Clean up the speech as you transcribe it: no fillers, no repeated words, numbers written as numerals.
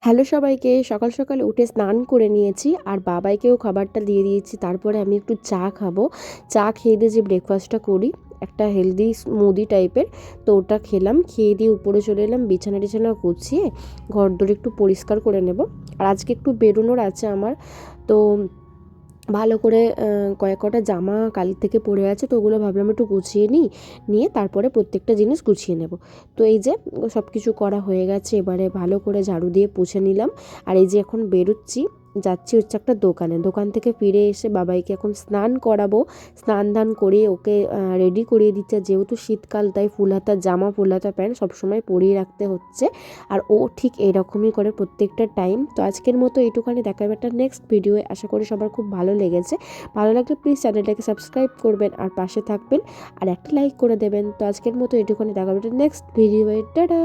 Hello সবাইকে, সকাল সকাল উঠে স্নান করে নিয়েছি আর বাবাইকেও খাবারটা দিয়ে দিয়েছি। তারপরে আমি একটু চা খাবো। চা খেয়ে দিয়ে যে ব্রেকফাস্টটা করি, একটা হেলদি স্মুদি টাইপের, তো ওটা খেলাম। খেয়ে দিয়ে উপরে চলে এলাম, বিছানা টিছানা গুছিয়ে ঘরদোর একটু পরিষ্কার করে নেব। আর আজকে একটু বেরোনোর আছে আমার, তো ভালো করে কয়েক কটা জামা কাল থেকে পড়ে আছে, তো ওগুলো ভাবলাম একটু গুছিয়ে নিই, নিয়ে তারপরে প্রত্যেকটা জিনিস গুছিয়ে নেব। তো এই যে সব কিছু করা হয়ে গেছে, এবারে ভালো করে ঝাড়ু দিয়ে পুছে নিলাম। আর এই যে এখন বেরোচ্ছি, যাচ্ছি হচ্ছে একটা দোকানে। দোকান থেকে ফিরে এসে বাবাইকে এখন স্নান করাবো। স্নান ধান করে ওকে রেডি করিয়ে দিচ্ছে, যেহেতু শীতকাল তাই ফুল হাতা জামা ফুল হাতা প্যান্ট সবসময় পরিয়ে রাখতে হচ্ছে। আর ও ঠিক এরকমই করে প্রত্যেকটা টাইম। তো আজকের মতো এইটুখানি, দেখা যাবে একটা নেক্সট ভিডিওয়ে। আশা করি সবার খুব ভালো লেগেছে। ভালো লাগলে প্লিজ চ্যানেলটাকে সাবস্ক্রাইব করবেন আর পাশে থাকবেন আর একটা লাইক করে দেবেন। তো আজকের মতো এইটুখানি, দেখা যাবে নেক্সট ভিডিওয়ে। টাটা।